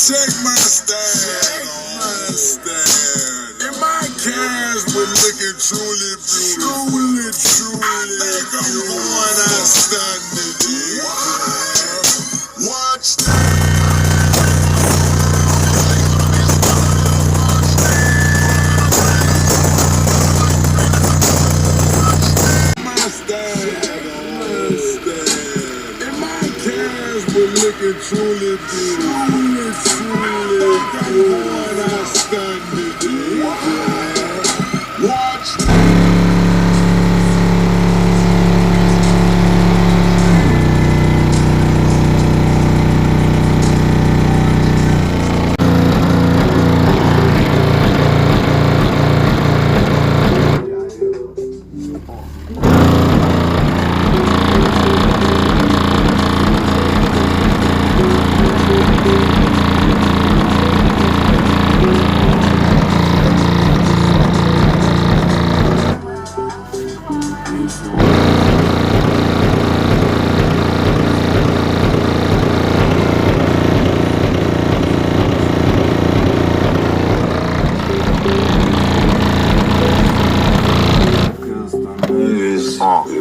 Check my style. And my cash was looking truly beautiful. I think I'm going outstanding. Watch that. Looking truly beautiful, going outstanding. Watch.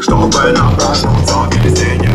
Чтобы на проснуться без тени.